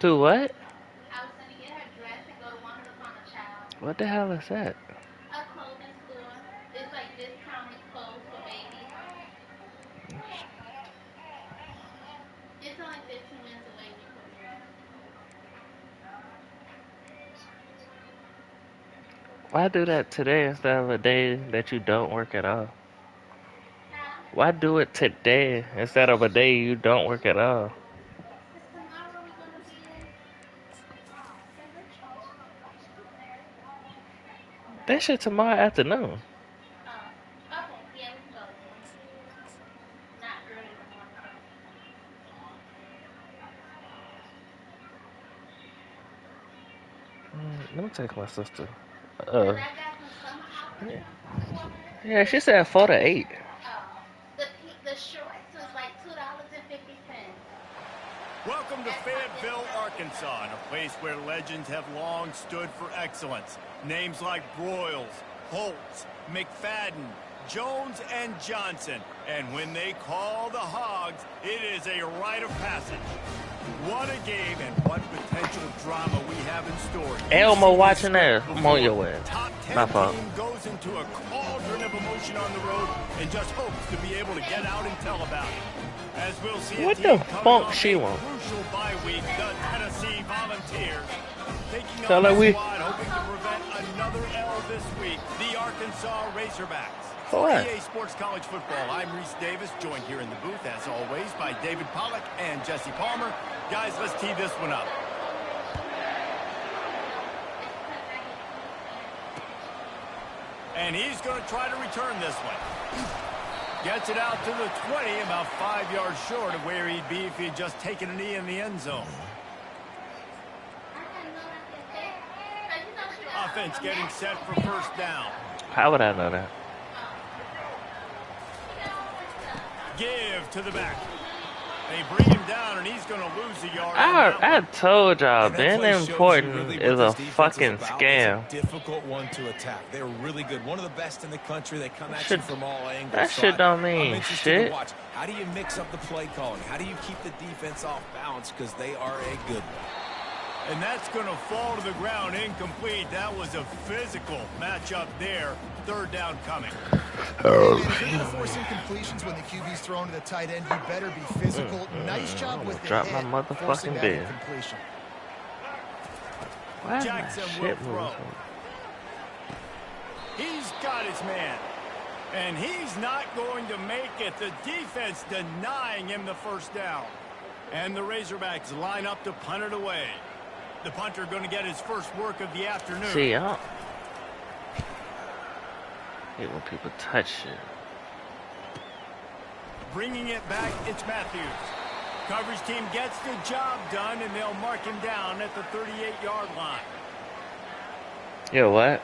To what? I was gonna get her dressed and go to Once Upon a Child. What the hell is that? A clothing store. It's like discounted clothes for babies. It's only 15 minutes away from here. Why do that today instead of a day that you don't work at all? Huh? Why do it today instead of a day you don't work at all? Because tomorrow we're gonna be in Richmond. That shit tomorrow afternoon. Oh, okay. Yeah, we can go then. Not early in the morning though. Let me take my sister. Cause Uh, I got some summer outfits yeah, for her. yeah, she said 4 to 8. Oh, the shorts was like $2.50 Welcome to at Fayetteville, Discount Store. Arkansas, a place where legends have long stood for excellence. Names like Broyles, Holtz, McFadden, Jones, and Johnson. And when they call the Hogs, it is a rite of passage. What a game and what potential drama we have in store. Elmo watching that. I'm on your way. Top My 10 fault. team goes into a cauldron of emotion on the road and just hopes to be able to get out and tell about it. As we'll see What a the team coming funk off she a want? crucial bye week, the Tennessee Volunteers. Taking Tell on her the we. squad, hoping to prevent another L this week, the Arkansas Razorbacks. For For what? EA Sports College Football, I'm Reese Davis, joined here in the booth, as always, by David Pollack and Jesse Palmer. Guys, let's tee this one up. And he's going to try to return this one. Gets it out to the 20, about 5 yards short of where he'd be if he'd just taken a knee in the end zone. Offense getting set for first down. How would I know that? Give to the back. They bring him down, and he's going to lose a yard on that I one. told y'all, And that being play shows you important really is what a this defense fucking is about. scam. It's a difficult one to attack. They're really good. One of the best in the country. They come at Shit, you from all angles. that So shit don't I'm mean interested shit. to watch. How do you mix up the play calling? How do you keep the defense off balance? Because they are a good one. And that's going to fall to the ground incomplete. That was a physical matchup there. Third down coming. Hey, man, if you're going to force incompletions when the QB's thrown to the tight end, you better be physical. Nice job with the Drop my hit, motherfucking forcing that bed. incompletion. Why is my Jackson will shit moving? throw. He's got his man. And he's not going to make it. The defense denying him the first down. And the Razorbacks line up to punt it away. The punter going to get his first work of the afternoon. See, I don't hate when people touch shit. Bringing it back, it's Matthews. Coverage team gets the job done, and they'll mark him down at the 38-yard line. Yo, what?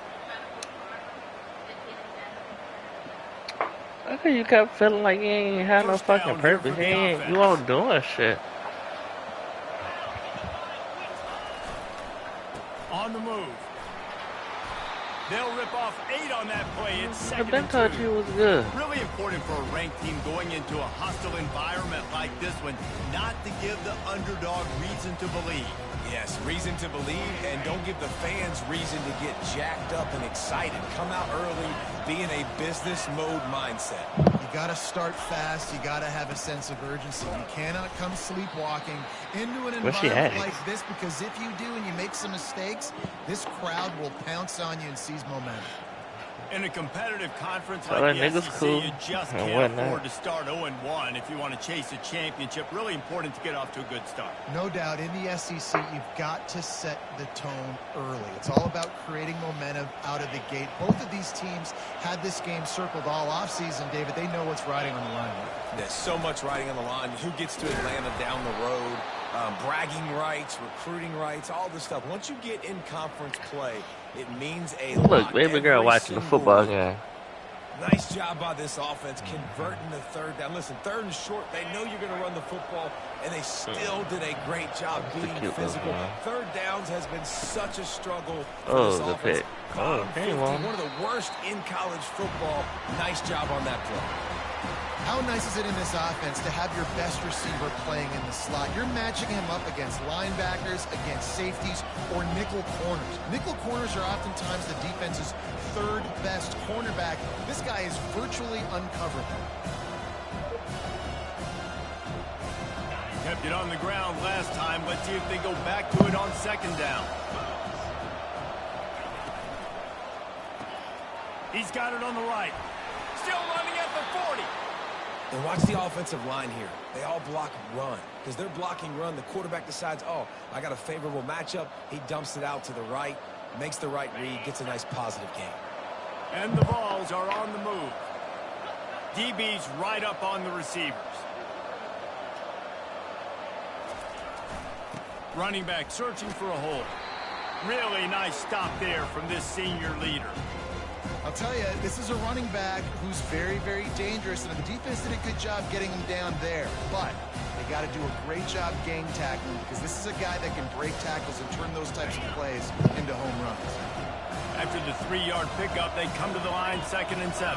How come you kept feeling like you ain't had no First down fucking here purpose? for the You offense. weren't doing shit. On the move. They'll rip off 8 on that play. It's I second been and told 2. you was good. Really important for a ranked team going into a hostile environment like this one, not to give the underdog reason to believe. Yes, reason to believe, and don't give the fans reason to get jacked up and excited. Come out early, be in a business mode mindset. You got to start fast. You got to have a sense of urgency. You cannot come sleepwalking into an Where's she environment at? like this, because if you do and you make some mistakes, this crowd will pounce on you and seize momentum. In a competitive conference So like that the nigga's SEC, cool you just and can't whatnot. afford to start 0-1 if you want to chase a championship. Really important to get off to a good start. No doubt, in the SEC, you've got to set the tone early. It's all about creating momentum out of the gate. Both of these teams had this game circled all offseason, David. They know what's riding on the line. There's so much riding on the line. Who gets to Atlanta down the road? Bragging rights, recruiting rights, all this stuff. Once you get in conference play, it means a lot. Look, baby girl every watching the single football week. game. Nice job by this offense converting the third down. Listen, third and short, they know you're going to run the football, and they still did a great job being cute physical. little man. Third downs has been such a struggle for Oh, this the offense. pick. Bottom Oh, 50, dang, well. one of the worst in college football. Nice job on that play. How nice is it in this offense to have your best receiver playing in the slot? You're matching him up against linebackers, against safeties, or nickel corners. Nickel corners are oftentimes the defense's third best cornerback. This guy is virtually uncoverable. Kept it on the ground last time. Let's see if they go back to it on second down. He's got it on the right. Still running at the 40. And watch the offensive line here. They all block run. Because they're blocking run, the quarterback decides, oh, I got a favorable matchup. He dumps it out to the right, makes the right read, gets a nice positive gain. And the Vols are on the move. DB's right up on the receivers. Running back searching for a hole. Really nice stop there from this senior leader. I'll tell you, this is a running back who's very, very dangerous, and the defense did a good job getting him down there. But they got to do a great job gang tackling, because this is a guy that can break tackles and turn those types of plays into home runs. After the 3-yard pickup, they come to the line 2nd and 7.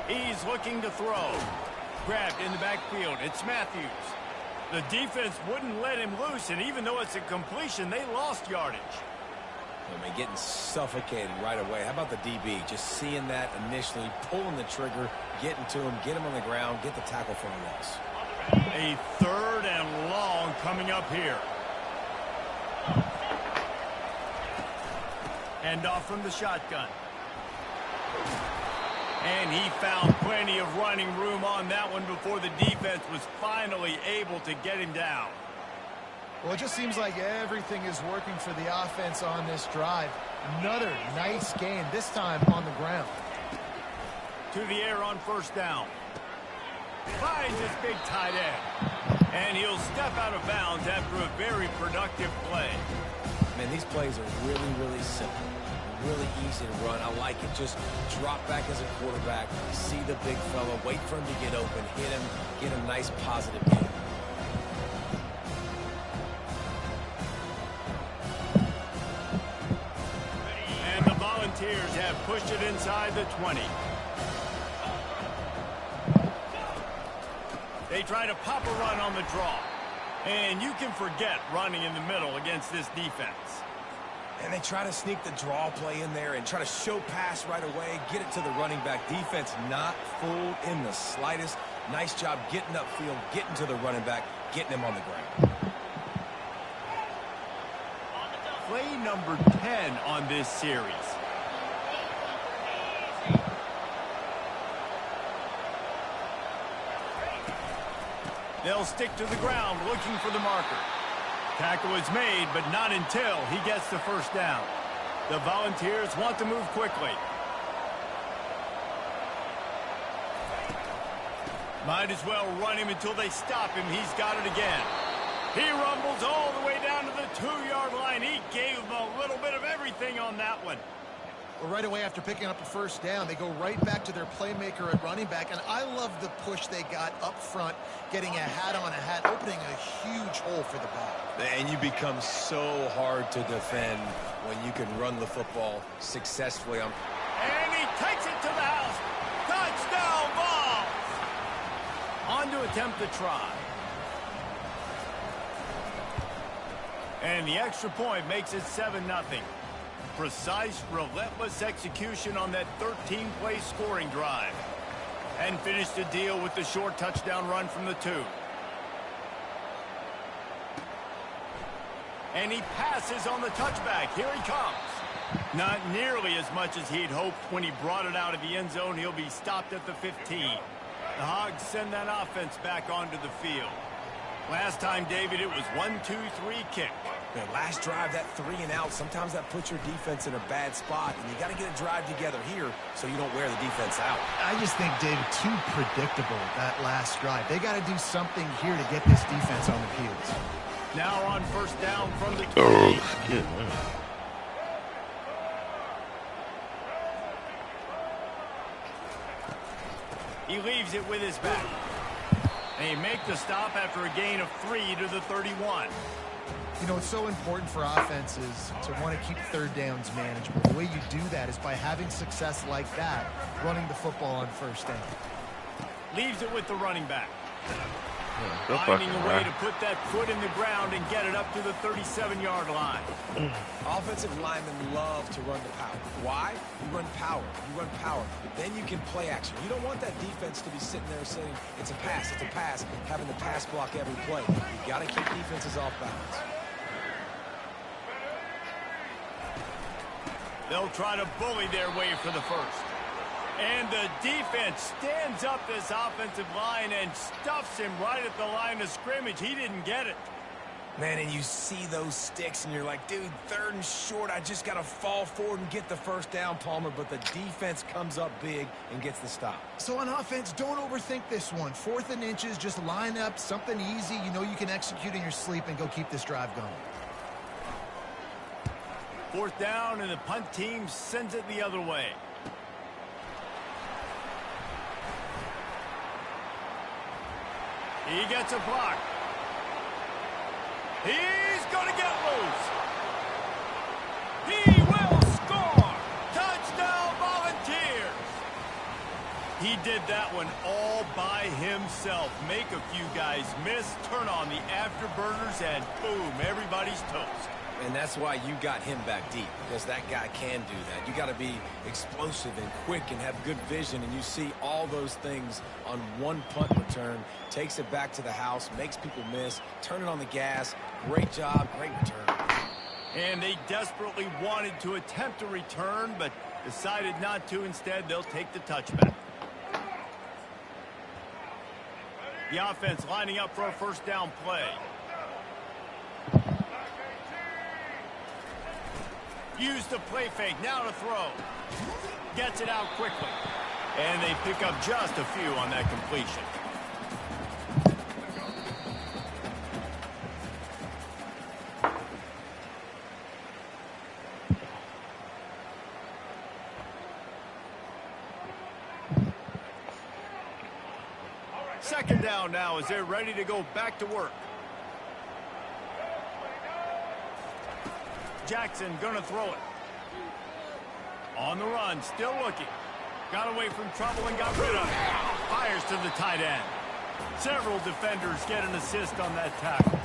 He's looking to throw. Grabbed in the backfield. It's Matthews. The defense wouldn't let him loose, and even though it's a completion, they lost yardage. I mean, getting suffocated right away. How about the DB? Just seeing that initially, pulling the trigger, getting to him, get him on the ground, get the tackle for a loss. A 3rd and long coming up here. Hand off from the shotgun. And he found plenty of running room on that one before the defense was finally able to get him down. Well, it just seems like everything is working for the offense on this drive. Another nice gain, this time on the ground. To the air on 1st down. Finds his big tight end. And he'll step out of bounds after a very productive play. Man, these plays are really, really simple. Really easy to run. I like it. Just drop back as a quarterback, see the big fella, wait for him to get open, hit him, get a nice positive gain. And the Volunteers have pushed it inside the 20. They try to pop a run on the draw. And you can forget running in the middle against this defense. And they try to sneak the draw play in there and try to show pass right away, get it to the running back. Defense not fooled in the slightest. Nice job getting upfield, getting to the running back, getting him on the ground. Play number 10 on this series. They'll stick to the ground looking for the marker. Tackle is made, but not until he gets the 1st down. The Volunteers want to move quickly. Might as well run him until they stop him. He's got it again. He rumbles all the way down to the 2-yard line. He gave him a little bit of everything on that one. Well, right away after picking up a 1st down, they go right back to their playmaker at running back. And I love the push they got up front, getting a hat on a hat, opening a huge hole for the ball. And you become so hard to defend when you can run the football successfully. And he takes it to the house. Touchdown, Vols! On to attempt the try. And the extra point makes it 7-0. Precise, relentless execution on that 13-play scoring drive. And finished the deal with the short touchdown run from the 2. And he passes on the touchback. Here he comes. Not nearly as much as he'd hoped when he brought it out of the end zone. He'll be stopped at the 15. The Hogs send that offense back onto the field. Last time, David, it was 1-2-3 kick. Man, last drive, that 3 and out, sometimes that puts your defense in a bad spot, and you got to get a drive together here so you don't wear the defense out. I just think, David, too predictable, that last drive. They got to do something here to get this defense on the heels. Now on 1st down from the 20. Oh, excuse me. He leaves it with his back. And he makes the stop after a gain of 3 to the 31. You know, it's so important for offenses to want to keep 3rd downs manageable. The way you do that is by having success like that, running the football on 1st down. Leaves it with the running back. Go Finding fucking a way run. to put that foot in the ground and get it up to the 37-yard line. Offensive linemen love to run the power. Why? You run power. You run power. Then you can play action. You don't want that defense to be sitting there saying, it's a pass, having the pass block every play. You got to keep defenses off balance. They'll try to bully their way for the first. And the defense stands up this offensive line and stuffs him right at the line of scrimmage. He didn't get it. Man, and you see those sticks, and you're like, dude, 3rd and short. I just got to fall forward and get the first down, Palmer. But the defense comes up big and gets the stop. So on offense, don't overthink this one. 4th and inches, just line up something easy. You know you can execute in your sleep and go keep this drive going. 4th down, and the punt team sends it the other way. He gets a block. He's going to get loose. He will score. Touchdown, Volunteers. He did that one all by himself. Make a few guys miss, turn on the afterburners, and boom, everybody's toast. And that's why you got him back deep, because that guy can do that. You got to be explosive and quick and have good vision, and you see all those things on one punt return. Takes it back to the house, makes people miss, turn it on the gas. Great job, great return. And they desperately wanted to attempt a return, but decided not to. Instead, they'll take the touchback. The offense lining up for a first down play. Use the play fake, now to throw. Gets it out quickly. And they pick up just a few on that completion. Second down now as they're ready to go back to work. Jackson gonna throw it. On the run, still looking. Got away from trouble and got rid of it. Fires to the tight end. Several defenders get an assist on that tackle.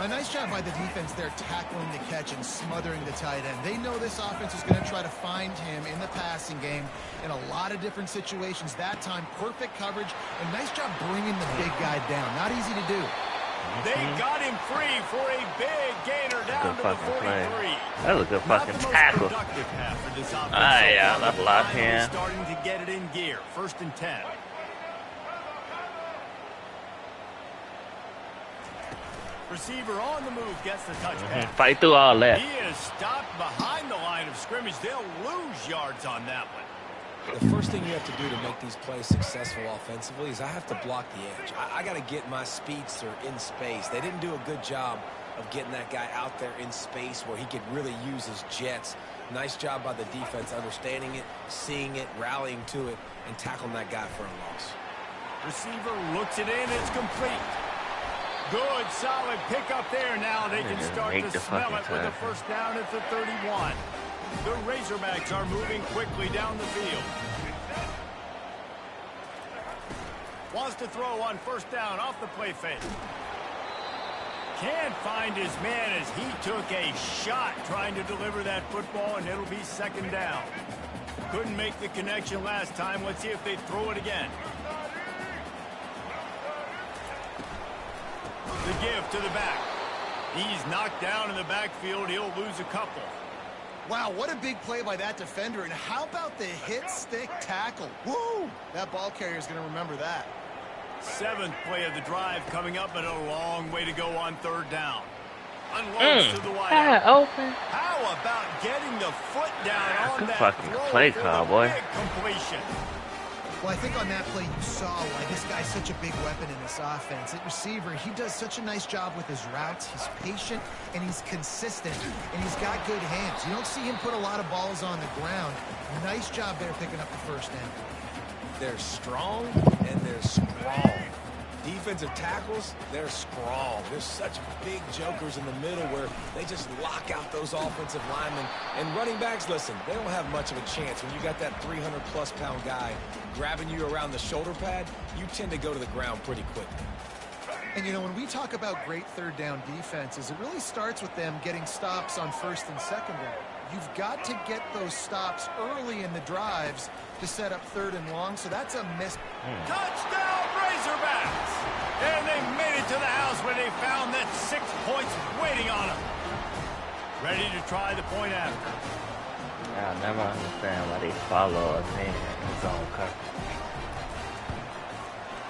A nice job by the defense there tackling the catch and smothering the tight end. They know this offense is going to try to find him in the passing game in a lot of different situations. That time, perfect coverage and nice job bringing the big guy down. Not easy to do. They got him free for a big gainer down to the 43. That was a good fucking tackle. Yeah, that's a lot here. Starting to get it in gear. 1st and 10. Receiver on the move gets the touchdown. Fight through all that. He is stopped behind the line of scrimmage. They'll lose yards on that one. The first thing you have to do to make these plays successful offensively is I have to block the edge. I got to get my speedster in space. They didn't do a good job of getting that guy out there in space where he could really use his jets. Nice job by the defense understanding it, seeing it, rallying to it, and tackling that guy for a loss. Receiver looks it in. It's complete. Good, solid pickup there. Now they can start to smell it with the first down at the 31. The Razorbacks are moving quickly down the field. Wants to throw on first down off the play fake. Can't find his man as he took a shot trying to deliver that football, and it'll be 2nd down. Couldn't make the connection last time. Let's see if they throw it again. The give to the back. He's knocked down in the backfield. He'll lose a couple. Wow, what a big play by that defender. And how about the hit stick tackle? Woo! That ball carrier is going to remember that. 7th play of the drive coming up, but a long way to go on 3rd down. Unloads to the wide. Open. How about getting the foot down on Good that fucking throw play for call, the boy. big completion? Well, I think on that play you saw why this guy's such a big weapon in this offense. At receiver, he does such a nice job with his routes. He's patient, and he's consistent, and he's got good hands. You don't see him put a lot of balls on the ground. Nice job there picking up the first down. They're strong, and they're strong. Defensive tackles, they're strong. There's such big jokers in the middle where they just lock out those offensive linemen. And running backs, listen, they don't have much of a chance. When you got that 300-plus pound guy grabbing you around the shoulder pad, you tend to go to the ground pretty quickly. And, you know, when we talk about great third down defenses, it really starts with them getting stops on first and second down. You've got to get those stops early in the drives to set up third and long, so that's a miss. Touchdown, Razorbacks! And they made it to the house where they found that 6 points waiting on them. Ready to try the point after. I'll never understand why they follow a man in zone coverage.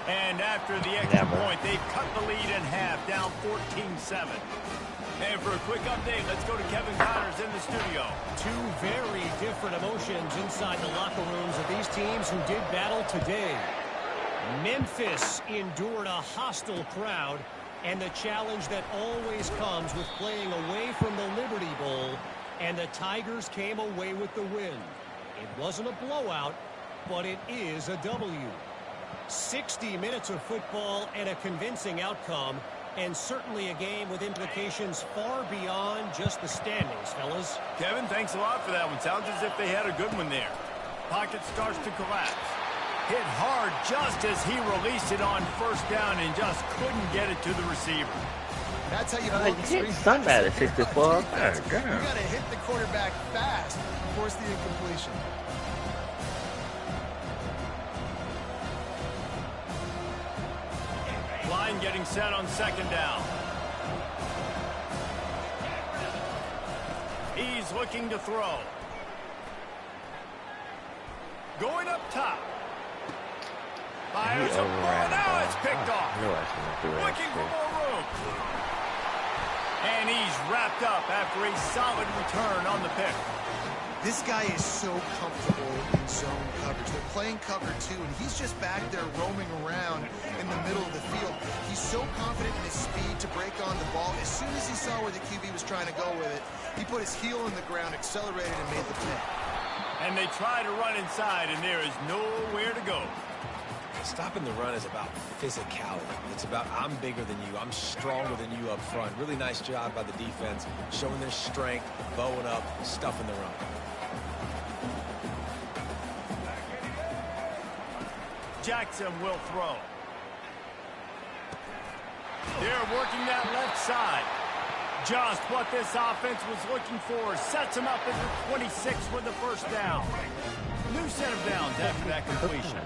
And after the extra point, they've cut the lead in half, down 14-7. And for a quick update, let's go to Kevin Connors in the studio. Two very different emotions inside the locker rooms of these teams who did battle today. Memphis endured a hostile crowd and the challenge that always comes with playing away from the Liberty Bowl, and the Tigers came away with the win. It wasn't a blowout, but it is a W. 60 minutes of football and a convincing outcome, and certainly a game with implications far beyond just the standings, fellas. Kevin, thanks a lot for that one. Sounds as if they had a good one there. Pocket starts to collapse. Hit hard just as he released it on first down and just couldn't get it to the receiver. That's how you hit somebody 64. Oh, damn. You got to hit the quarterback fast, force the incompletion. Line getting set on second down. He's looking to throw. Going up top. Fires a ball. Now it's picked off. Looking for more room. And he's wrapped up after a solid return on the pick. This guy is so comfortable in zone coverage. They're playing cover two, and he's just back there roaming around in the middle of the field. He's so confident in his speed to break on the ball. As soon as he saw where the QB was trying to go with it, he put his heel in the ground, accelerated, and made the pick. And they try to run inside, and there is nowhere to go. Stopping the run is about physicality. It's about I'm bigger than you. I'm stronger than you up front. Really nice job by the defense, showing their strength, bowing up, stuffing the run. Jackson will throw. They're working that left side. Just what this offense was looking for. Sets him up at the 26 with the first down. New set of downs after that completion.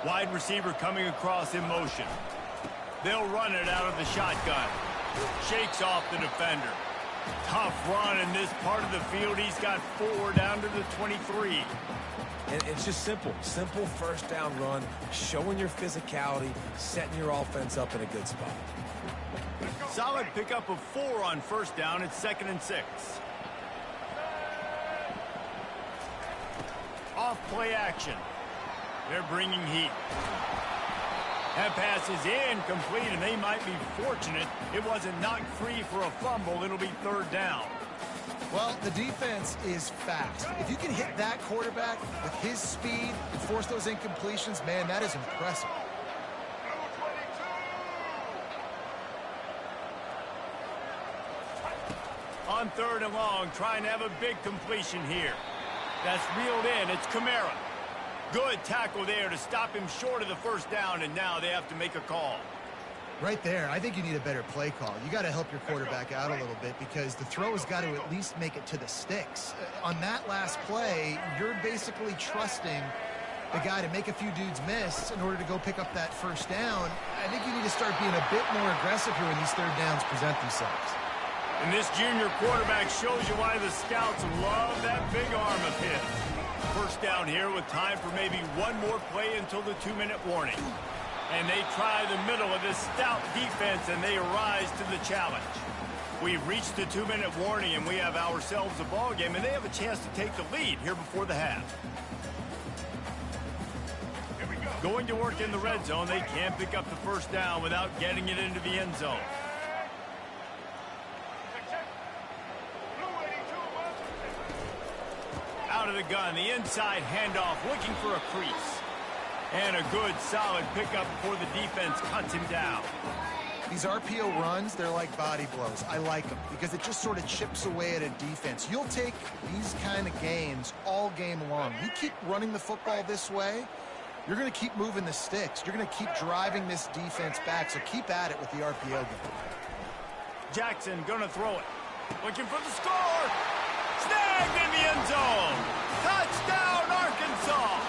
Wide receiver coming across in motion. They'll run it out of the shotgun. Shakes off the defender. Tough run in this part of the field. He's got 4 down to the 23. And it's just simple first down run, showing your physicality, setting your offense up in a good spot. Solid pickup of 4 on first down. It's 2nd and 6. Off play action. They're bringing heat. That pass is incomplete, and they might be fortunate it wasn't knocked free for a fumble. It'll be 3rd down. Well, the defense is fast. If you can hit that quarterback with his speed and force those incompletions, man, that is impressive. On 3rd and long, trying to have a big completion here. That's reeled in. It's Kamara. Good tackle there to stop him short of the first down, and now they have to make a call. Right there, I think you need a better play call. You got to help your quarterback out a little bit because the throw has got to at least make it to the sticks. On that last play, you're basically trusting the guy to make a few dudes miss in order to go pick up that first down. I think you need to start being a bit more aggressive here when these 3rd downs present themselves. And this junior quarterback shows you why the scouts love that big arm of his. First down here with time for maybe one more play until the 2-minute warning. And they try the middle of this stout defense, and they rise to the challenge. We've reached the 2-minute warning, and we have ourselves a ball game, and they have a chance to take the lead here before the half. Going to work in the red zone, they can't pick up the first down without getting it into the end zone. Out of the gun, the inside handoff, looking for a crease. And a good, solid pickup before the defense cuts him down. These RPO runs, they're like body blows. I like them because it just sort of chips away at a defense. You'll take these kind of gains all game long. You keep running the football this way, you're going to keep moving the sticks. You're going to keep driving this defense back, so keep at it with the RPO game. Jackson going to throw it. Looking for the score. Snagged in the end zone. Touchdown, Arkansas.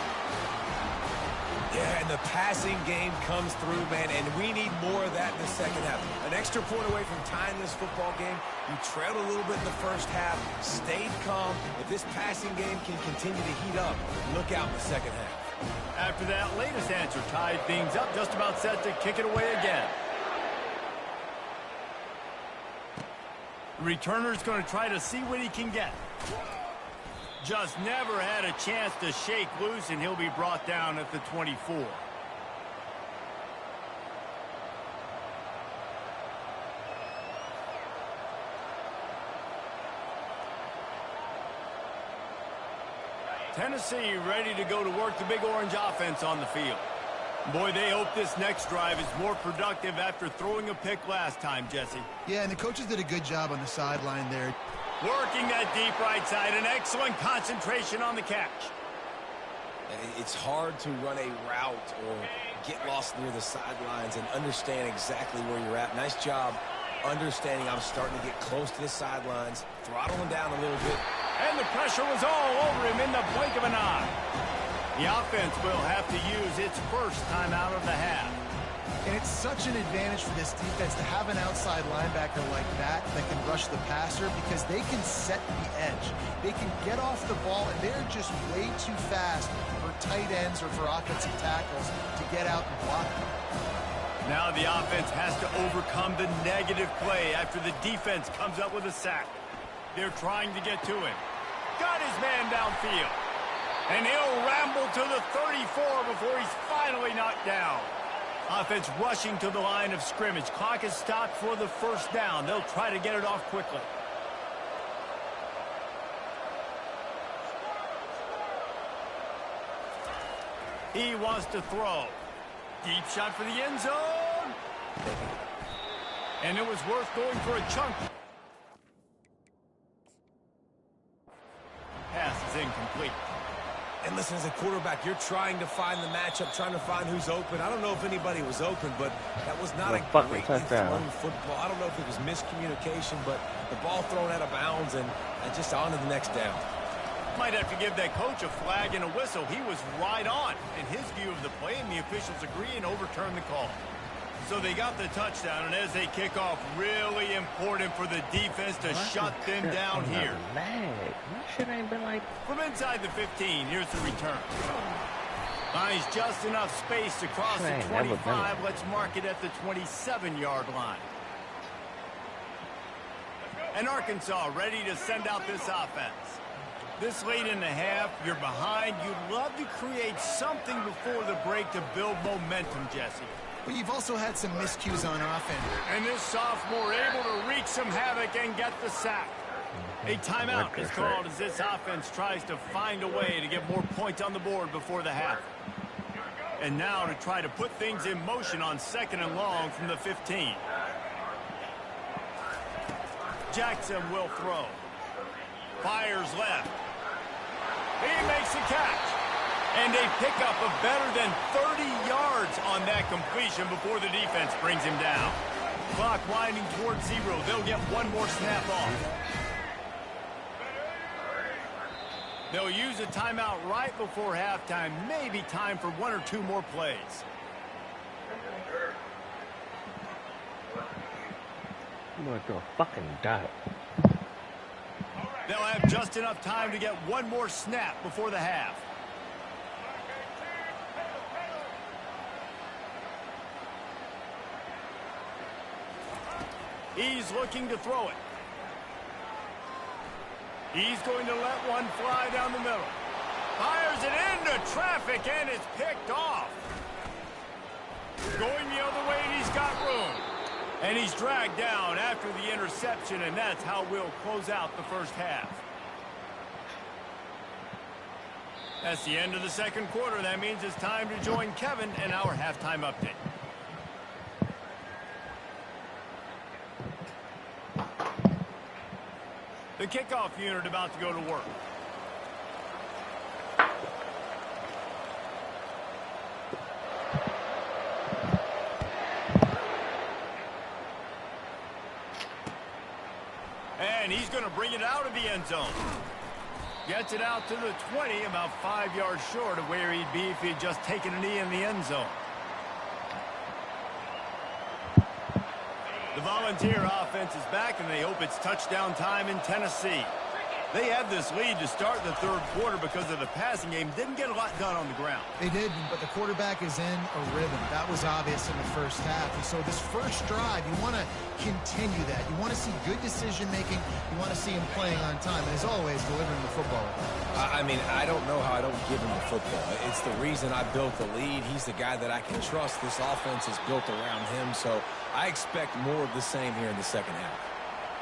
Yeah, and the passing game comes through, man, and we need more of that in the second half. An extra point away from tying this football game. You trailed a little bit in the first half, stayed calm. If this passing game can continue to heat up, look out in the second half. After that latest answer tied things up, just about set to kick it away again. The returner's going to try to see what he can get. Just never had a chance to shake loose, and he'll be brought down at the 24. Tennessee ready to go to work the Big Orange offense on the field. Boy, they hope this next drive is more productive after throwing a pick last time, Jesse. Yeah, and the coaches did a good job on the sideline there. Working that deep right side, an excellent concentration on the catch. It's hard to run a route or get lost near the sidelines and understand exactly where you're at. Nice job understanding I'm starting to get close to the sidelines, throttling down a little bit. And the pressure was all over him in the blink of an eye. The offense will have to use its first timeout of the half. And it's such an advantage for this defense to have an outside linebacker like that can rush the passer because they can set the edge. They can get off the ball, and they're just way too fast for tight ends or for offensive tackles to get out and block them. Now the offense has to overcome the negative play after the defense comes up with a sack. They're trying to get to him. Got his man downfield. And he'll ramble to the 34 before he's finally knocked down. Offense rushing to the line of scrimmage. Clock is stopped for the first down. They'll try to get it off quickly. He wants to throw. Deep shot for the end zone. And it was worth going for a chunk. Pass is incomplete. And listen, as a quarterback, you're trying to find the matchup, trying to find who's open. I don't know if anybody was open, but that was not a great thrown football. I don't know if it was miscommunication, but the ball thrown out of bounds and just on to the next down. Might have to give that coach a flag and a whistle. He was right on in his view of the play, and the officials agree and overturn the call. So they got the touchdown, and as they kick off, really important for the defense to shut them down here. Shit ain't been like... From inside the 15, here's the return. Finds just enough space to cross the 25. Let's mark it at the 27-yard line. And Arkansas ready to send out this offense. This late in the half, you're behind. You'd love to create something before the break to build momentum, Jesse. But you've also had some miscues on offense. And this sophomore able to wreak some havoc and get the sack. A timeout is called as this offense tries to find a way to get more points on the board before the half. And now to try to put things in motion on 2nd and long from the 15. Jackson will throw. Fires left. He makes the catch. And a pickup of better than 30 yards on that completion before the defense brings him down. Clock winding towards 0. They'll get one more snap off. They'll use a timeout right before halftime. Maybe time for 1 or 2 more plays. I'm going to fucking die. They'll have just enough time to get one more snap before the half. He's looking to throw it. He's going to let one fly down the middle. Fires it into traffic, and it's picked off. Going the other way, and he's got room. And he's dragged down after the interception, and that's how we'll close out the first half. That's the end of the second quarter. That means it's time to join Kevin in our halftime update. The kickoff unit about to go to work. And he's going to bring it out of the end zone. Gets it out to the 20, about 5 yards short of where he'd be if he'd just taken a knee in the end zone. The Volunteer offense is back, and they hope it's touchdown time in Tennessee. They had this lead to start the third quarter because of the passing game. Didn't get a lot done on the ground. They did, but the quarterback is in a rhythm. That was obvious in the first half. And so this first drive, you want to continue that. You want to see good decision-making. You want to see him playing on time. And as always, delivering the football. I mean, I don't know how I don't give him the football. It's the reason I built the lead. He's the guy that I can trust. This offense is built around him. So I expect more of the same here in the second half.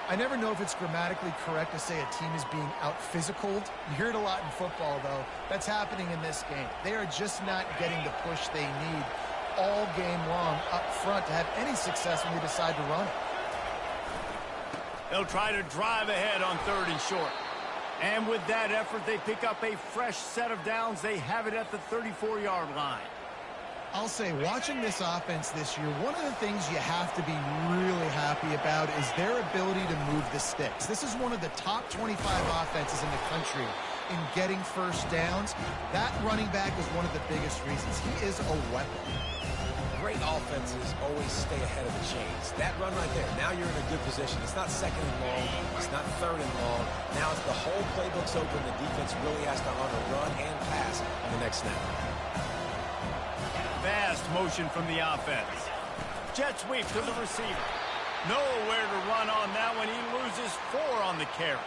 I never know if it's grammatically correct to say a team is being out-physicaled. You hear it a lot in football, though. That's happening in this game. They are just not getting the push they need all game long up front to have any success when they decide to run it. They'll try to drive ahead on 3rd and short. And with that effort, they pick up a fresh set of downs. They have it at the 34-yard line. I'll say, watching this offense this year, one of the things you have to be really happy about is their ability to move the sticks. This is one of the top 25 offenses in the country in getting first downs. That running back is one of the biggest reasons. He is a weapon. Great offenses always stay ahead of the chains. That run right there, now you're in a good position. It's not 2nd and long. It's not 3rd and long. Now it's the whole playbook's open. The defense really has to honor run and pass on the next snap. Fast motion from the offense. Jet sweep to the receiver. Nowhere to run on that one. He loses 4 on the carry.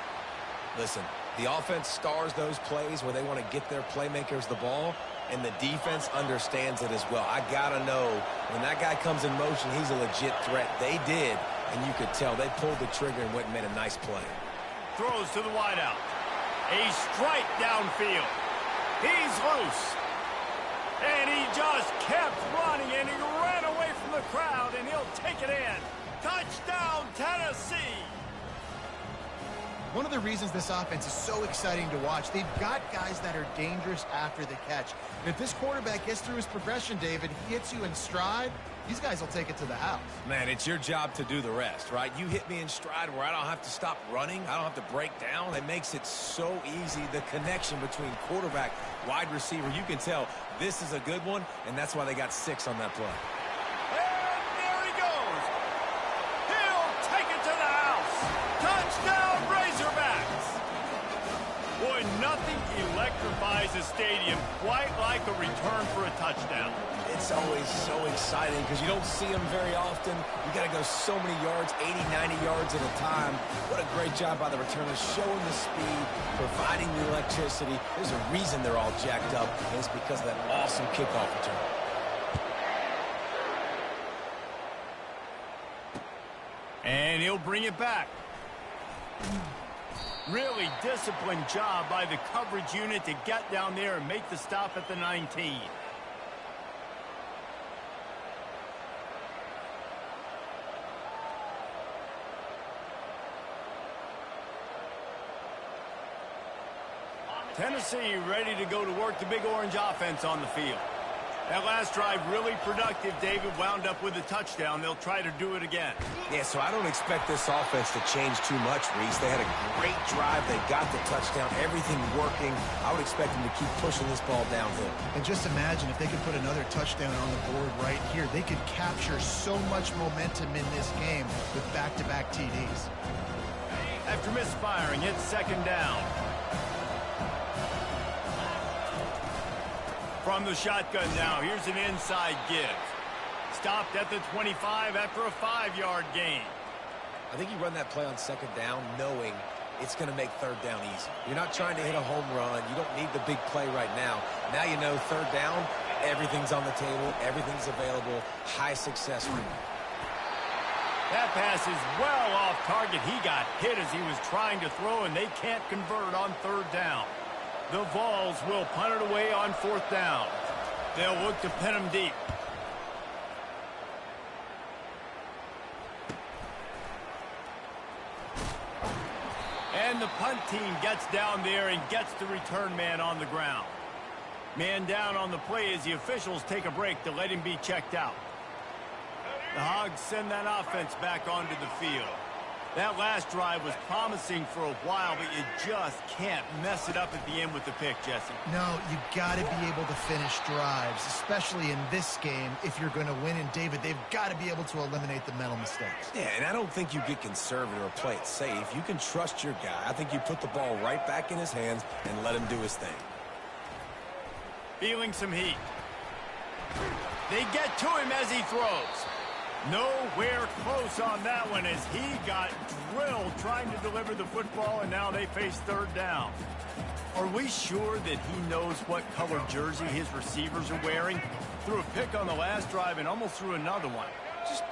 Listen, the offense stars those plays where they want to get their playmakers the ball, and the defense understands it as well. I got to know when that guy comes in motion, he's a legit threat. They did, and you could tell they pulled the trigger and went and made a nice play. Throws to the wideout. A strike downfield. He's loose. And he just kept running, and he ran away from the crowd, and he'll take it in. Touchdown, Tennessee! One of the reasons this offense is so exciting to watch, they've got guys that are dangerous after the catch. And if this quarterback gets through his progression, David, he hits you in stride, these guys will take it to the house. Man, it's your job to do the rest, right? You hit me in stride where I don't have to stop running. I don't have to break down. It makes it so easy. The connection between quarterback, wide receiver, you can tell this is a good one, and that's why they got 6 on that play. And there he goes. He'll take it to the house. Touchdown, Razorbacks. Boy, nothing electrifies a stadium quite like a return for a touchdown. It's always so exciting because you don't see them very often. You got to go so many yards, 80, 90 yards at a time. What a great job by the returners, showing the speed, providing the electricity. There's a reason they're all jacked up, and it's because of that awesome kickoff return. And he'll bring it back. Really disciplined job by the coverage unit to get down there and make the stop at the 19. Tennessee ready to go to work. The Big Orange offense on the field. That last drive really productive. David wound up with a touchdown. They'll try to do it again. Yeah, so I don't expect this offense to change too much, Reese. They had a great drive. They got the touchdown. Everything working. I would expect them to keep pushing this ball downhill. And just imagine if they could put another touchdown on the board right here. They could capture so much momentum in this game with back-to-back TDs. After misfiring, it's 2nd down. From the shotgun now, here's an inside give. Stopped at the 25 after a 5-yard gain. I think you run that play on 2nd down knowing it's going to make 3rd down easy. You're not trying to hit a home run. You don't need the big play right now. Now you know 3rd down, everything's on the table, everything's available, high success rate. That pass is well off target. He got hit as he was trying to throw, and they can't convert on 3rd down. The Vols will punt it away on 4th down. They'll look to pin them deep. And the punt team gets down there and gets the return man on the ground. Man down on the play as the officials take a break to let him be checked out. The Hogs send that offense back onto the field. That last drive was promising for a while, but you just can't mess it up at the end with the pick, Jesse. No, you got to be able to finish drives, especially in this game if you're going to win. And, David, they've got to be able to eliminate the mental mistakes. Yeah, and I don't think you get conservative or play it safe. You can trust your guy. I think you put the ball right back in his hands and let him do his thing. Feeling some heat. They get to him as he throws. Nowhere close on that one as he got drilled trying to deliver the football, and now they face 3rd down. Are we sure that he knows what color jersey his receivers are wearing? Threw a pick on the last drive and almost threw another one.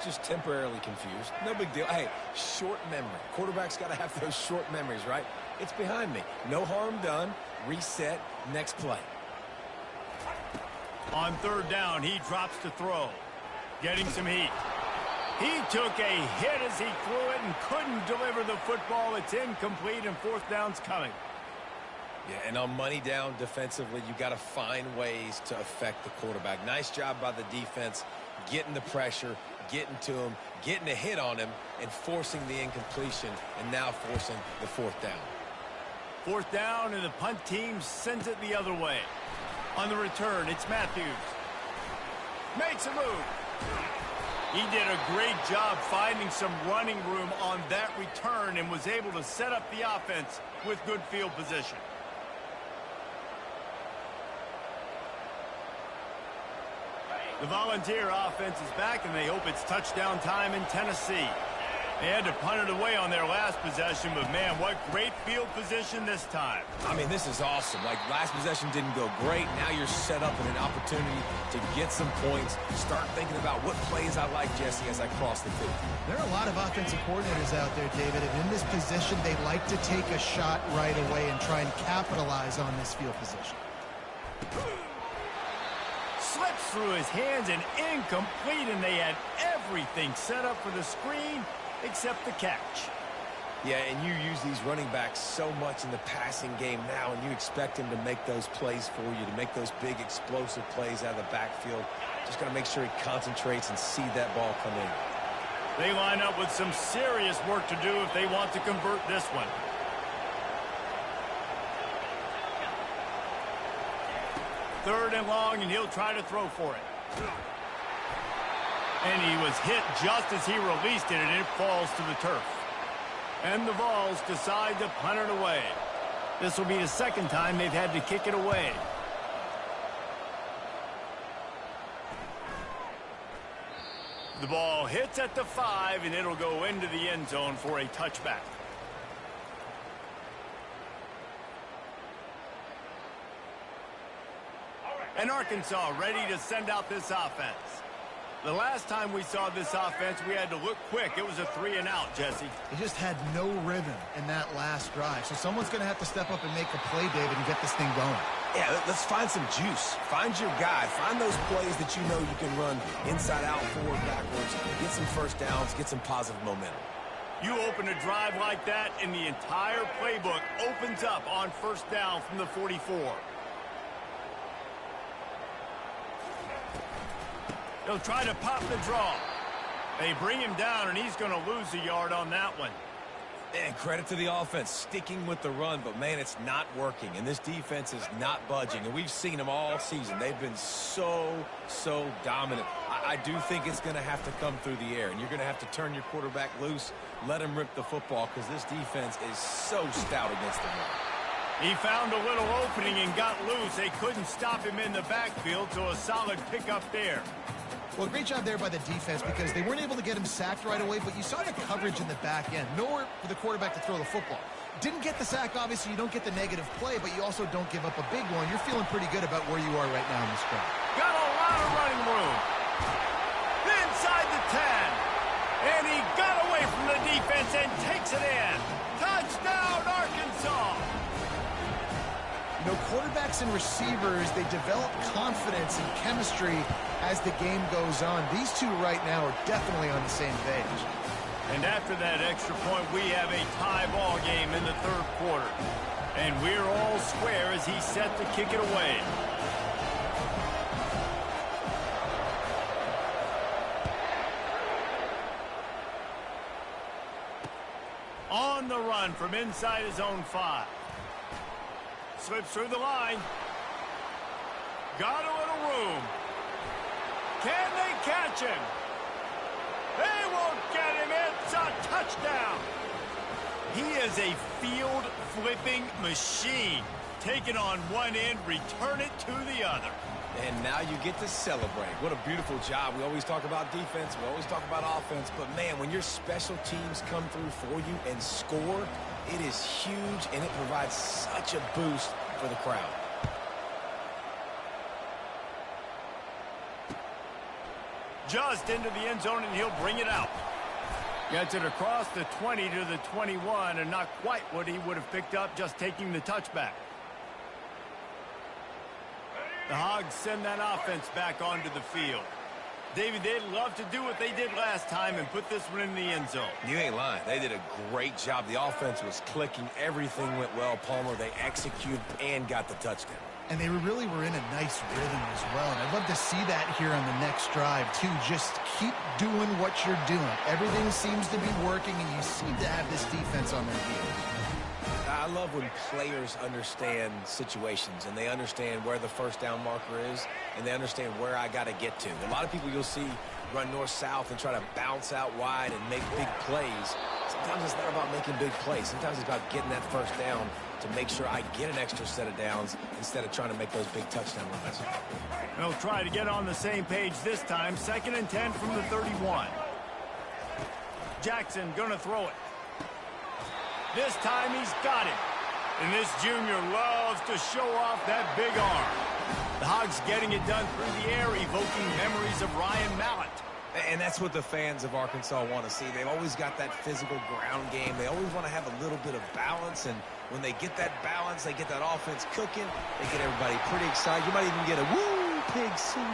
Just temporarily confused. No big deal. Hey, short memory. Quarterback's got to have those short memories, right? It's behind me. No harm done. Reset. Next play. On 3rd down, he drops to throw. Getting some heat. He took a hit as he threw it and couldn't deliver the football. It's incomplete, and 4th down's coming. Yeah, and on money down defensively, you got to find ways to affect the quarterback. Nice job by the defense, getting the pressure, getting to him, getting a hit on him, and forcing the incompletion, and now forcing the 4th down. 4th down, and the punt team sends it the other way. On the return, it's Matthews. Makes a move. He did a great job finding some running room on that return and was able to set up the offense with good field position. The Volunteer offense is back, and they hope it's touchdown time in Tennessee. They had to punt it away on their last possession, but, man, what great field position this time. I mean, this is awesome. Like, last possession didn't go great. Now you're set up in an opportunity to get some points. Start thinking about what plays I like, Jesse, as I cross the field. There are a lot of offensive coordinators out there, David, and in this position, they like to take a shot right away and try and capitalize on this field position. Slips through his hands and incomplete, and they had everything set up for the screen except the catch. Yeah, and you use these running backs so much in the passing game now, and you expect him to make those plays for you, to make those big explosive plays out of the backfield. Just got to make sure he concentrates and see that ball come in. They line up with some serious work to do if they want to convert this one. Third and long, and he'll try to throw for it. And he was hit just as he released it, and it falls to the turf. And the Vols decide to punt it away. This will be the 2nd time they've had to kick it away. The ball hits at the 5, and it'll go into the end zone for a touchback. And Arkansas ready to send out this offense. The last time we saw this offense, we had to look quick. It was a 3-and-out, Jesse. They just had no rhythm in that last drive. So someone's going to have to step up and make a play, David, and get this thing going. Yeah, let's find some juice. Find your guy. Find those plays that you know you can run inside out, forward, backwards. Get some first downs. Get some positive momentum. You open a drive like that, and the entire playbook opens up on 1st down from the 44. They'll try to pop the draw. They bring him down, and he's going to lose a yard on that one. And credit to the offense, sticking with the run, but, man, it's not working. And this defense is not budging. And we've seen them all season. They've been so dominant. I do think it's going to have to come through the air. And you're going to have to turn your quarterback loose, let him rip the football, because this defense is so stout against the run. He found a little opening and got loose. They couldn't stop him in the backfield, so a solid pickup there. Well, great job there by the defense because they weren't able to get him sacked right away, but you saw the coverage in the back end. Nowhere for the quarterback to throw the football. Didn't get the sack, obviously. You don't get the negative play, but you also don't give up a big one. You're feeling pretty good about where you are right now in this drive. Got a lot of running room. Inside the 10. And he got away from the defense and takes it in. Touchdown, Arkansas. You know, quarterbacks and receivers, they develop confidence and chemistry as the game goes on. These two right now are definitely on the same page. And after that extra point, we have a tie ball game in the third quarter. And we're all square as he's set to kick it away. On the run from inside his own 5. Slips through the line. Got a little room. Can they catch him? They won't get him. It's a touchdown. He is a field-flipping machine. Take it on one end, return it to the other. And now you get to celebrate. What a beautiful job. We always talk about defense. We always talk about offense. But, man, when your special teams come through for you and score, it is huge, and it provides such a boost for the crowd. Just into the end zone, and he'll bring it out. Gets it across the 20 to the 21, and not quite what he would have picked up just taking the touchback. The Hogs send that offense back onto the field. David, they'd love to do what they did last time and put this one in the end zone. You ain't lying. They did a great job. The offense was clicking. Everything went well, Palmer. They executed and got the touchdown. And they really were in a nice rhythm as well. And I'd love to see that here on the next drive, too. Just keep doing what you're doing. Everything seems to be working, and you seem to have this defense on their heels. I love when players understand situations, and they understand where the first down marker is, and they understand where I got to get to. A lot of people you'll see run north-south and try to bounce out wide and make big plays. Sometimes it's not about making big plays. Sometimes it's about getting that first down to make sure I get an extra set of downs instead of trying to make those big touchdown runs. They'll try to get on the same page this time. 2nd and 10 from the 31. Jackson gonna throw it. This time he's got it. And this junior loves to show off that big arm. The Hogs getting it done through the air, evoking memories of Ryan Mallett. And that's what the fans of Arkansas want to see. They've always got that physical ground game. They always want to have a little bit of balance. And when they get that balance, they get that offense cooking, they get everybody pretty excited. You might even get a woo, pig scene.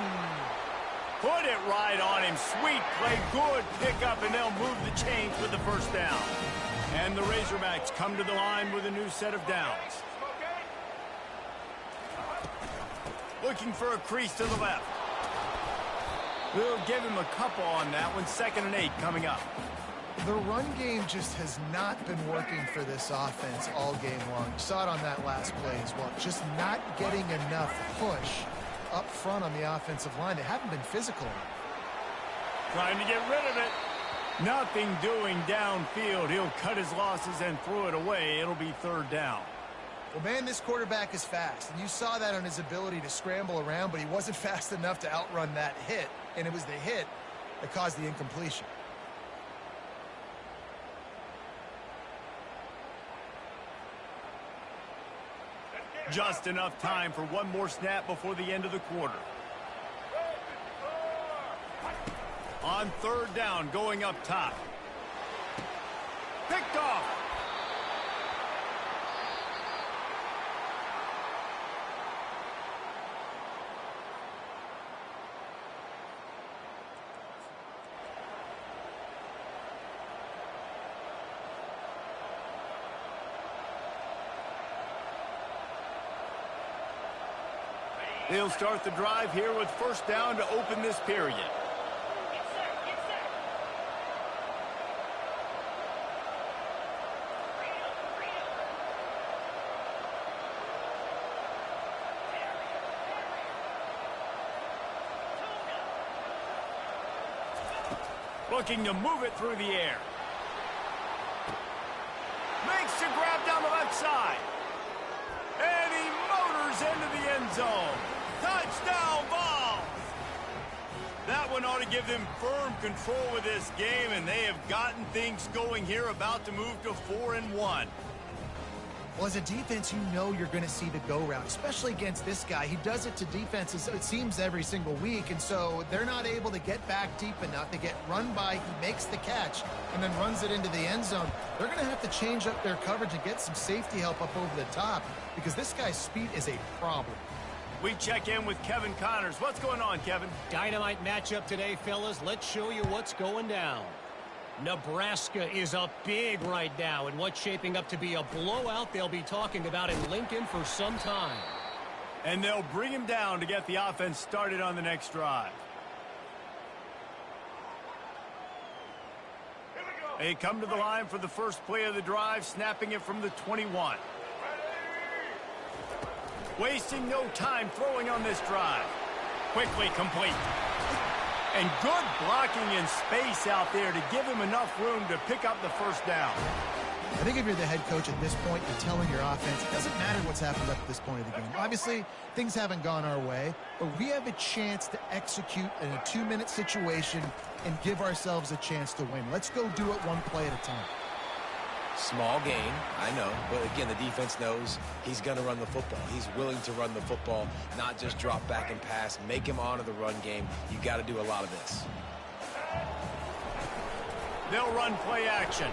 Put it right on him. Sweet play, good pickup, and they'll move the chains with the first down. And the Razorbacks come to the line with a new set of downs. Looking for a crease to the left. We'll give him a couple on that one. 2nd and 8 coming up. The run game just has not been working for this offense all game long. You saw it on that last play as well. Just not getting enough push up front on the offensive line. They haven't been physical. Trying to get rid of it. Nothing doing downfield. He'll cut his losses and throw it away. It'll be 3rd down. Well, man, this quarterback is fast, and you saw that on his ability to scramble around, but he wasn't fast enough to outrun that hit, and it was the hit that caused the incompletion. Just enough time for one more snap before the end of the quarter. On 3rd down, going up top. Picked off. They'll start the drive here with 1st down to open this period. Looking to move it through the air. Makes the grab down the left side. And he motors into the end zone. Touchdown, Vols! That one ought to give them firm control of this game, and they have gotten things going here, about to move to 4-1. Well, as a defense, you know you're going to see the go route, especially against this guy. He does it to defenses, it seems, every single week, and so they're not able to get back deep enough. They get run by, he makes the catch, and then runs it into the end zone. They're going to have to change up their coverage and get some safety help up over the top because this guy's speed is a problem. We check in with Kevin Connors. What's going on, Kevin? Dynamite matchup today, fellas. Let's show you what's going down. Nebraska is up big right now in what's shaping up to be a blowout they'll be talking about in Lincoln for some time. And they'll bring him down to get the offense started on the next drive. They come to the line for the first play of the drive, snapping it from the 21. Wasting no time throwing on this drive. Quickly complete. And good blocking in space out there to give him enough room to pick up the first down. I think if you're the head coach at this point, you're telling your offense, it doesn't matter what's happened up to this point of the game. Obviously, things haven't gone our way, but we have a chance to execute in a 2-minute situation and give ourselves a chance to win. Let's go do it one play at a time. Small gain, I know, but again, the defense knows he's going to run the football. He's willing to run the football, not just drop back and pass, make him honor the run game. You got to do a lot of this. They'll run play action.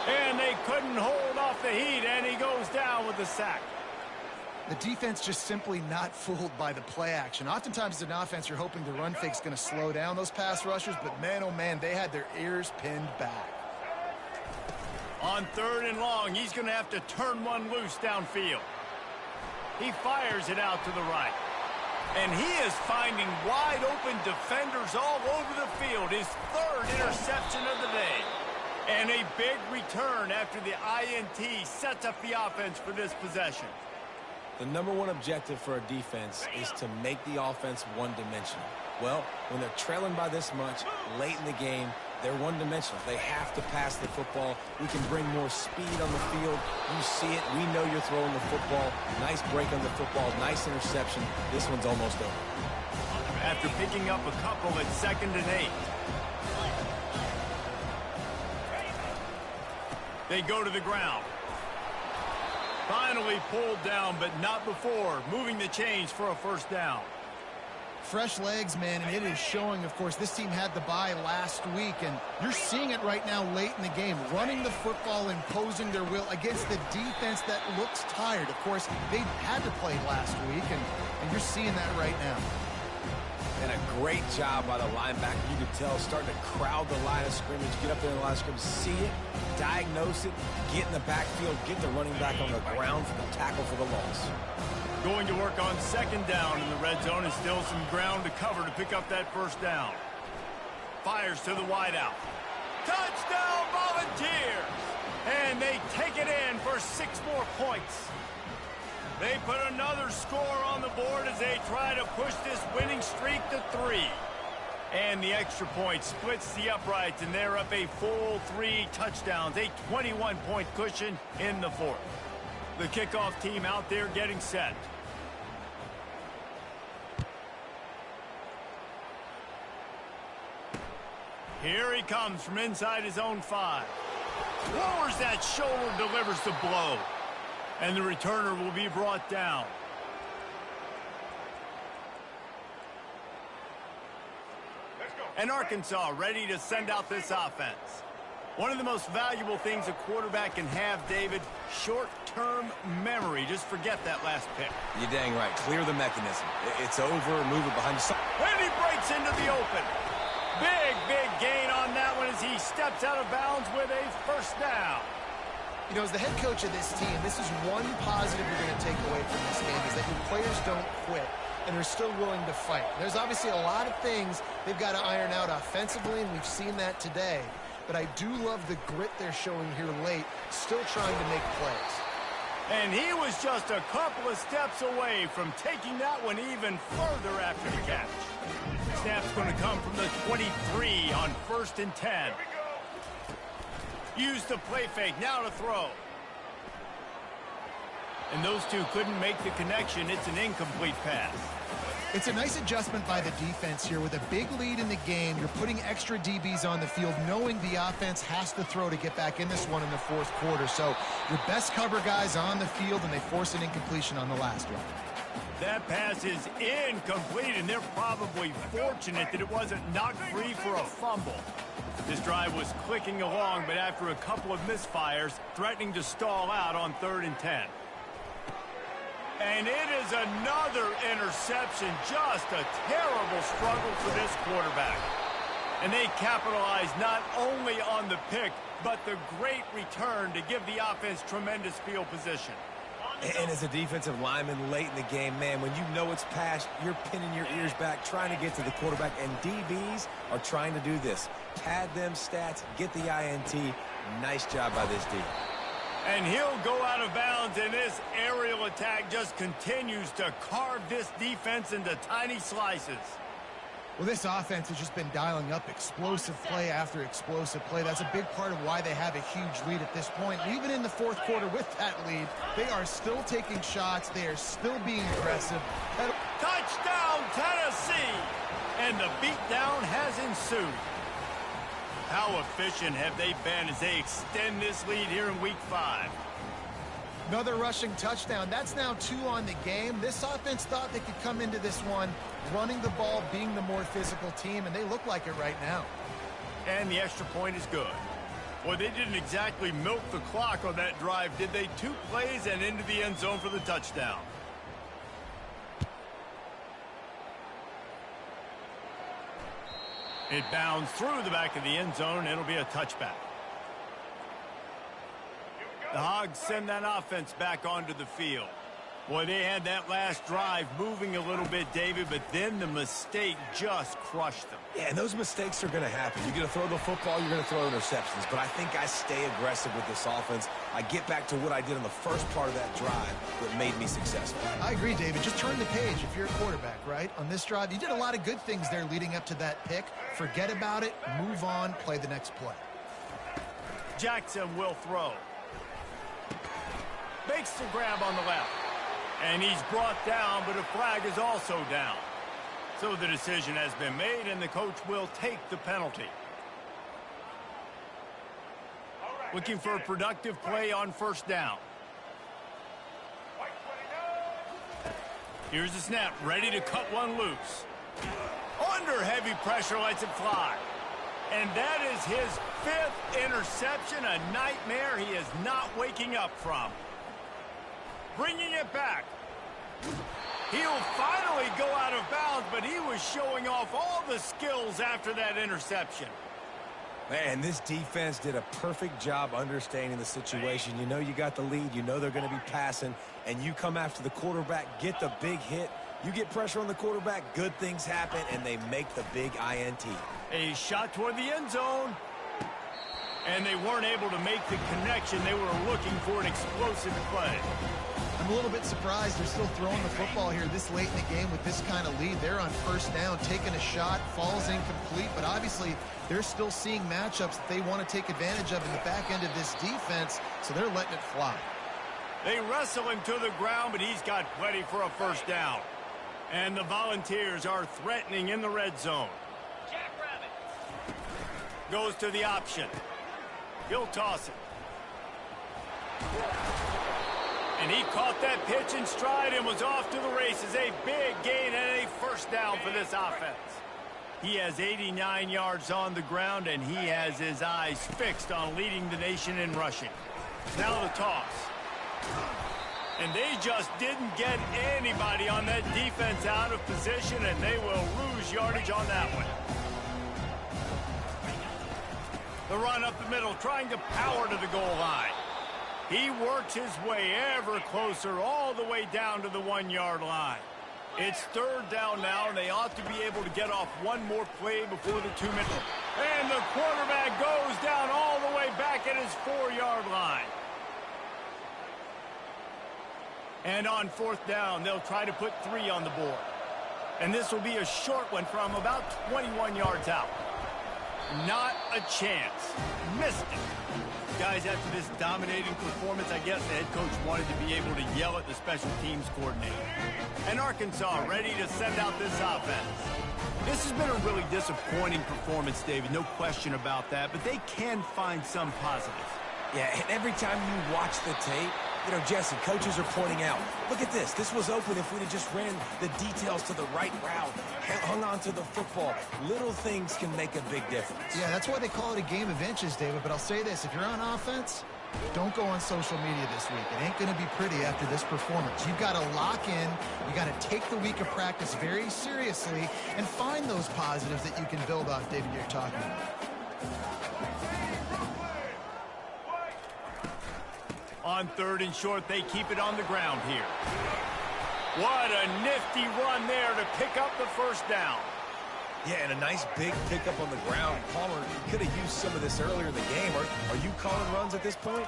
And they couldn't hold off the heat, and he goes down with the sack. The defense just simply not fooled by the play action. Oftentimes as an offense, you're hoping the run fake's going to slow down those pass rushers, but man, oh man, they had their ears pinned back. On 3rd and long, he's going to have to turn one loose downfield. He fires it out to the right. And he is finding wide open defenders all over the field. His 3rd interception of the day. And a big return after the INT sets up the offense for this possession. The number one objective for a defense is to make the offense one-dimensional. Well, when they're trailing by this much late in the game, they're one-dimensional. They have to pass the football. We can bring more speed on the field. You see it. We know you're throwing the football. Nice break on the football. Nice interception. This one's almost over. After picking up a couple at 2nd and 8. They go to the ground. Finally pulled down, but not before moving the chains for a first down. Fresh legs, man, and it is showing, of course. This team had the bye last week, and you're seeing it right now late in the game. Running the football, imposing their will against the defense that looks tired. Of course, they had to play last week, and you're seeing that right now. And a great job by the linebacker. You could tell, starting to crowd the line of scrimmage, get up there in the line of scrimmage, see it, diagnose it, get in the backfield, get the running back on the ground for the tackle for the loss. Going to work on 2nd down in the red zone, and still some ground to cover to pick up that first down. Fires to the wideout. Touchdown Volunteers! And they take it in for 6 more points. They put another score on the board as they try to push this winning streak to 3. And the extra point splits the uprights, and they're up a full 3 touchdowns, a 21-point cushion in the 4th. The kickoff team out there getting set. Here he comes from inside his own 5. Lowers that shoulder, delivers the blow. And the returner will be brought down. And Arkansas ready to send out this offense. One of the most valuable things a quarterback can have, David, short-term memory. Just forget that last pick. You're dang right. Clear the mechanism. It's over. Move it behind you. And he breaks into the open. Big gain on that one as he steps out of bounds with a first down. You know, as the head coach of this team, this is one positive you're going to take away from this game, is that your players don't quit and they're still willing to fight. There's obviously a lot of things they've got to iron out offensively, and we've seen that today. But I do love the grit they're showing here late, still trying to make plays. And he was just a couple of steps away from taking that one even further after the catch. Snap's going to come from the 23 on 1st and 10. Use the play fake, now to throw. And those two couldn't make the connection. It's an incomplete pass. It's a nice adjustment by the defense here. With a big lead in the game, you're putting extra DBs on the field, knowing the offense has to throw to get back in this one in the fourth quarter. So your best cover guys on the field, and they force an incompletion on the last one. That pass is incomplete, and they're probably fortunate that it wasn't knocked free for a fumble. This drive was clicking along, but after a couple of misfires, threatening to stall out on 3rd and 10. And it is another interception. Just a terrible struggle for this quarterback. And they capitalized not only on the pick, but the great return to give the offense tremendous field position. And as a defensive lineman late in the game, man, when you know it's passed, you're pinning your ears back, trying to get to the quarterback. And DBs are trying to do this. Pad them stats, get the INT. Nice job by this D. And he'll go out of bounds, and this aerial attack just continues to carve this defense into tiny slices. Well, this offense has just been dialing up explosive play after explosive play. That's a big part of why they have a huge lead at this point. Even in the fourth quarter with that lead, they are still taking shots. They are still being aggressive. Touchdown, Tennessee! And the beatdown has ensued. How efficient have they been as they extend this lead here in Week 5? Another rushing touchdown. That's now 2 on the game. This offense thought they could come into this one running the ball, being the more physical team, and they look like it right now. And the extra point is good. Well, they didn't exactly milk the clock on that drive, did they? 2 plays and into the end zone for the touchdown. It bounds through the back of the end zone, and it'll be a touchback. The Hogs send that offense back onto the field. Boy, they had that last drive moving a little bit, David, but then the mistake just crushed them. Yeah, and those mistakes are going to happen. You're going to throw the football, you're going to throw interceptions. But I think I stay aggressive with this offense. I get back to what I did in the first part of that drive that made me successful. I agree, David. Just turn the page if you're a quarterback, right? On this drive, you did a lot of good things there leading up to that pick. Forget about it, move on, play the next play. Jackson will throw. Makes the grab on the left. And he's brought down, but a flag is also down. So the decision has been made, and the coach will take the penalty. Looking for a productive play on 1st down. Here's the snap, ready to cut one loose. Under heavy pressure, lets it fly. And that is his 5th interception, a nightmare he is not waking up from. Bringing it back. He'll finally go out of bounds, but he was showing off all the skills after that interception. Man, this defense did a perfect job understanding the situation. You know you got the lead. You know they're going to be passing, and you come after the quarterback, get the big hit. You get pressure on the quarterback, good things happen, and they make the big INT. A shot toward the end zone. And they weren't able to make the connection. They were looking for an explosive play. I'm a little bit surprised they're still throwing the football here this late in the game with this kind of lead. They're on 1st down, taking a shot, falls incomplete, but obviously they're still seeing matchups that they want to take advantage of in the back end of this defense, so they're letting it fly. They wrestle him to the ground, but he's got plenty for a 1st down. And the Volunteers are threatening in the red zone. Goes to the option. He'll toss it. And he caught that pitch in stride and was off to the races. A big gain and a 1st down for this offense. He has 89 yards on the ground, and he has his eyes fixed on leading the nation in rushing. Now the toss. And they just didn't get anybody on that defense out of position, and they will lose yardage on that one. The run up the middle, trying to power to the goal line. He works his way ever closer all the way down to the 1-yard line. It's 3rd down now, and they ought to be able to get off one more play before the 2-minute. And the quarterback goes down all the way back at his 4-yard line. And on 4th down, they'll try to put 3 on the board. And this will be a short one from about 21 yards out. Not a chance. Missed it. Guys, after this dominating performance, I guess the head coach wanted to be able to yell at the special teams coordinator. And Arkansas ready to send out this offense. This has been a really disappointing performance, David, no question about that, but they can find some positives. Yeah, and every time you watch the tape, you know, Jesse, coaches are pointing out, look at this. This was open if we'd have just ran the details to the right route, hung on to the football. Little things can make a big difference. Yeah, that's why they call it a game of inches, David. But I'll say this, if you're on offense, don't go on social media this week. It ain't going to be pretty after this performance. You've got to lock in. You got to take the week of practice very seriously and find those positives that you can build off, David, you're talking about. On 3rd and short, they keep it on the ground here. What a nifty run there to pick up the first down. Yeah, and a nice big pickup on the ground. Palmer could have used some of this earlier in the game. Are you calling runs at this point?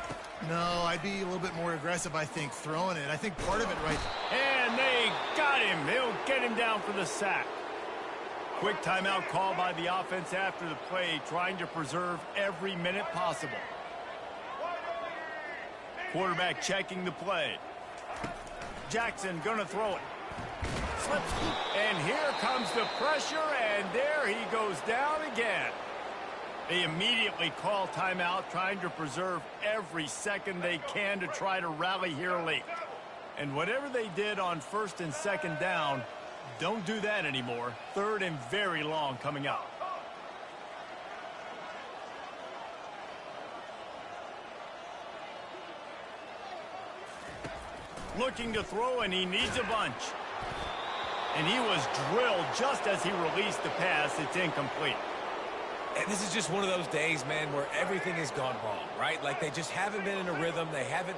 No, I'd be a little bit more aggressive, I think, throwing it. I think part of it right. And they got him. They'll get him down for the sack. Quick timeout call by the offense after the play, trying to preserve every minute possible. Quarterback checking the play. Jackson gonna throw it. Slips. And here comes the pressure, and there he goes down again. They immediately call timeout, trying to preserve every second they can to try to rally here late. And whatever they did on 1st and 2nd down, don't do that anymore. 3rd and very long coming up. Looking to throw, and he needs a bunch. And he was drilled just as he released the pass. It's incomplete. And this is just one of those days, man, where everything has gone wrong, right? Like they just haven't been in a rhythm. They haven't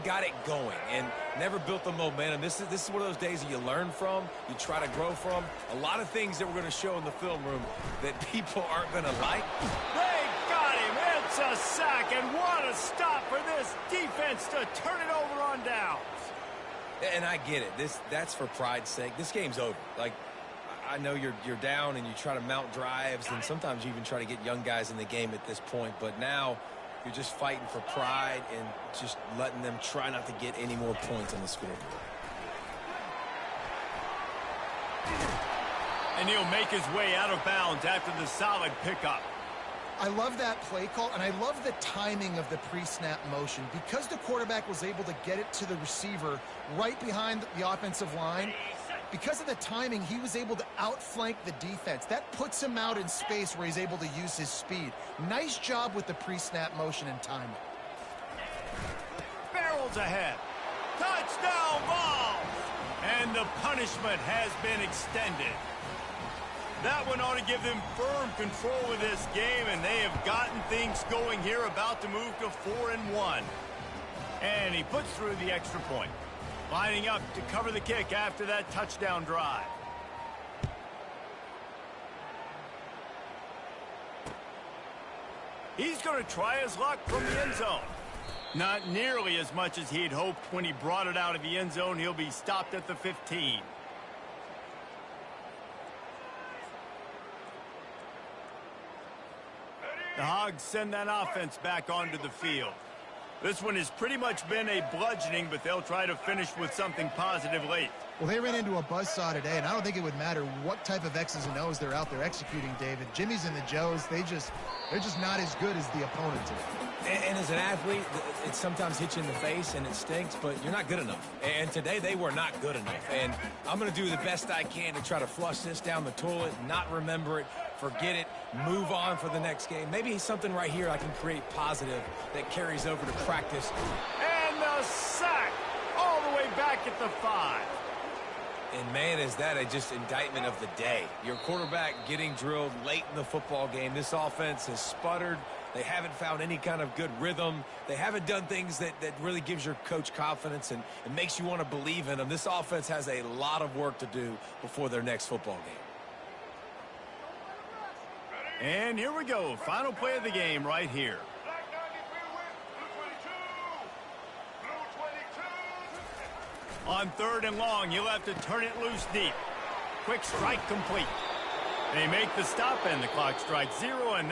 got it going and never built the momentum. This is one of those days that you learn from, you try to grow from. A lot of things that we're going to show in the film room that people aren't going to like. They got him. It's a sack, and what a stop for this defense to turn it over on downs. And I get it. That's for pride's sake. This game's over. Like, I know you're down and you try to mount drives, and sometimes you even try to get young guys in the game at this point. But now you're just fighting for pride and just letting them try not to get any more points on the scoreboard. And he'll make his way out of bounds after the solid pickup. I love that play call, and I love the timing of the pre-snap motion. Because the quarterback was able to get it to the receiver right behind the offensive line, because of the timing, he was able to outflank the defense. That puts him out in space where he's able to use his speed. Nice job with the pre-snap motion and timing. Barrels ahead. Touchdown Vols! And the punishment has been extended. That one ought to give them firm control of this game, and they have gotten things going here, about to move to 4-1. And he puts through the extra point. Lining up to cover the kick after that touchdown drive. He's going to try his luck from the end zone. Not nearly as much as he'd hoped when he brought it out of the end zone. He'll be stopped at the 15. The Hogs send that offense back onto the field. This one has pretty much been a bludgeoning, but they'll try to finish with something positive late. Well, they ran into a buzzsaw today, and I don't think it would matter what type of X's and O's they're out there executing, David. Jimmy's and the Joes, they're just not as good as the opponent is. And as an athlete, it sometimes hits you in the face and it stinks, but you're not good enough. And today they were not good enough. And I'm going to do the best I can to try to flush this down the toilet, not remember it, forget it, move on for the next game. Maybe something right here I can create positive that carries over to practice. And the sack all the way back at the 5. And, man, is that a just indictment of the day. Your quarterback getting drilled late in the football game. This offense has sputtered. They haven't found any kind of good rhythm. They haven't done things that really gives your coach confidence and makes you want to believe in them. This offense has a lot of work to do before their next football game. And here we go. Final play of the game right here. On 3rd and long, he'll have to turn it loose deep. Quick strike complete. They make the stop, and the clock strikes 0, and